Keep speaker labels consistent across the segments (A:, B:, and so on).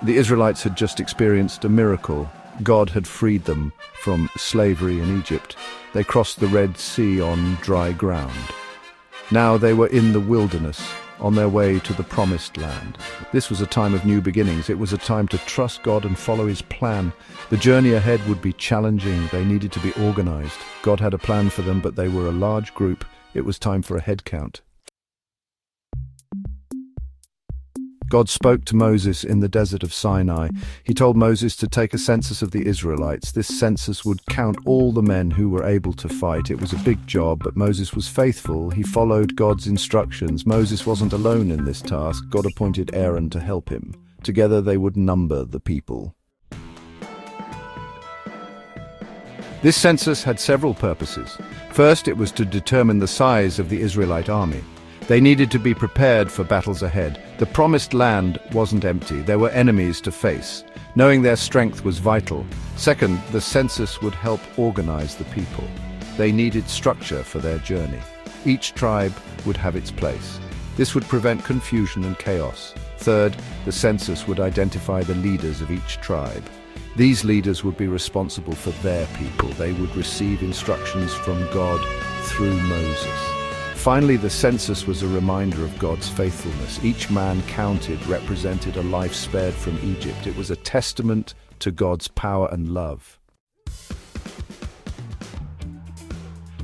A: The Israelites had just experienced a miracle. God had freed them from slavery in Egypt. They crossed the Red Sea on dry ground. Now they were in the wilderness, on their way to the Promised Land. This was a time of new beginnings. It was a time to trust God and follow His plan. The journey ahead would be challenging. They needed to be organized. God had a plan for them, but they were a large group. It was time for a head count. God spoke to Moses in the desert of Sinai. He told Moses to take a census of the Israelites. This census would count all the men who were able to fight. It was a big job, but Moses was faithful. He followed God's instructions. Moses wasn't alone in this task. God appointed Aaron to help him. Together they would number the people. This census had several purposes. First, it was to determine the size of the Israelite army. They needed to be prepared for battles ahead. The Promised Land wasn't empty. There were enemies to face. Knowing their strength was vital. Second, the census would help organize the people. They needed structure for their journey. Each tribe would have its place. This would prevent confusion and chaos. Third, the census would identify the leaders of each tribe. These leaders would be responsible for their people. They would receive instructions from God through Moses. Finally, the census was a reminder of God's faithfulness. Each man counted represented a life spared from Egypt. It was a testament to God's power and love.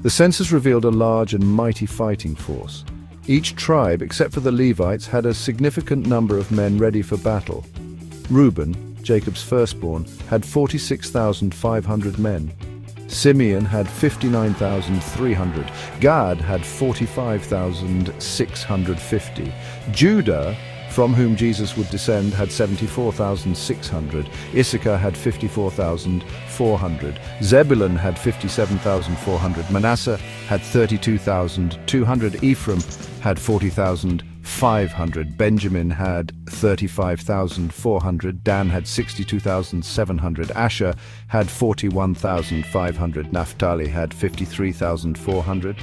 A: The census revealed a large and mighty fighting force. Each tribe, except for the Levites, had a significant number of men ready for battle. Reuben, Jacob's firstborn, had 46,500 men. Simeon had 59,300. Gad had 45,650. Judah, from whom Jesus would descend, had 74,600. Issachar had 54,400. Zebulun had 57,400. Manasseh had 32,200. Ephraim had 40,500. Benjamin had 35,400. Dan had 62,700. Asher had 41,500. Naphtali had 53,400.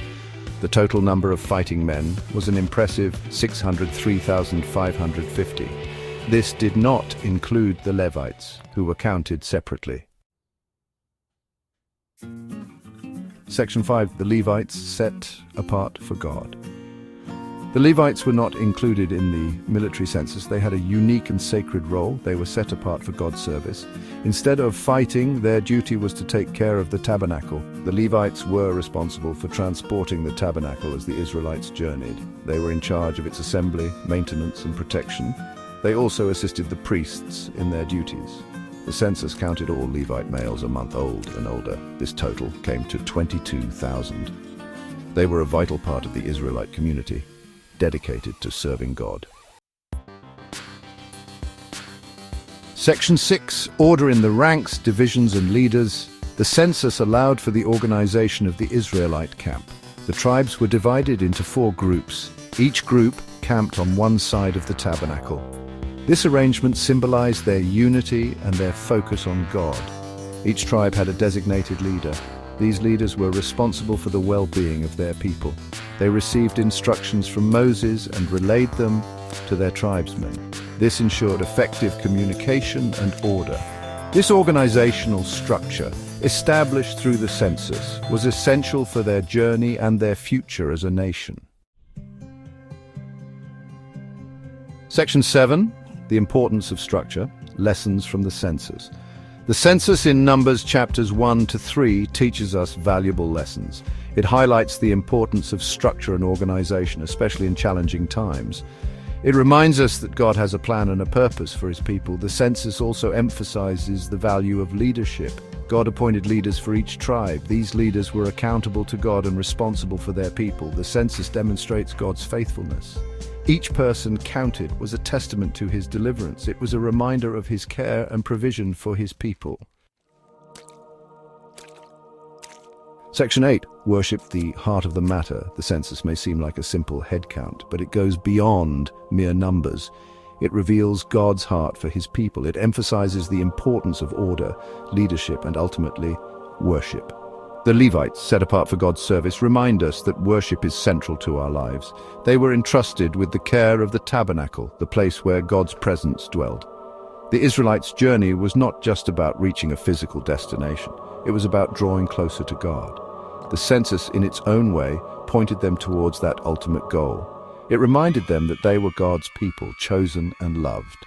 A: The total number of fighting men was an impressive 603,550. This did not include the Levites, who were counted separately. Section 5. The Levites set apart for God. The Levites were not included in the military census. They had a unique and sacred role. They were set apart for God's service. Instead of fighting, their duty was to take care of the tabernacle. The Levites were responsible for transporting the tabernacle as the Israelites journeyed. They were in charge of its assembly, maintenance, and protection. They also assisted the priests in their duties. The census counted all Levite males a month old and older. This total came to 22,000. They were a vital part of the Israelite community, dedicated to serving God. Section 6. Order in the ranks, divisions, and leaders. The census allowed for the organization of the Israelite camp. The tribes were divided into 4 groups. Each group camped on one side of the tabernacle. This arrangement symbolized their unity and their focus on God. Each tribe had a designated leader. These leaders were responsible for the well-being of their people. They received instructions from Moses and relayed them to their tribesmen. This ensured effective communication and order. This organizational structure, established through the census, was essential for their journey and their future as a nation. Section 7. The importance of structure. Lessons from the census. The census in Numbers chapters 1 to 3 teaches us valuable lessons. It highlights the importance of structure and organization, especially in challenging times. It reminds us that God has a plan and a purpose for His people. The census also emphasizes the value of leadership. God appointed leaders for each tribe. These leaders were accountable to God and responsible for their people. The census demonstrates God's faithfulness. Each person counted was a testament to His deliverance. It was a reminder of His care and provision for His people. Section 8. Worship, the heart of the matter. The census may seem like a simple head count, but it goes beyond mere numbers. It reveals God's heart for His people. It emphasizes the importance of order, leadership, and ultimately, worship. The Levites, set apart for God's service, remind us that worship is central to our lives. They were entrusted with the care of the tabernacle, the place where God's presence dwelled. The Israelites' journey was not just about reaching a physical destination. It was about drawing closer to God. The census, in its own way, pointed them towards that ultimate goal. It reminded them that they were God's people, chosen and loved.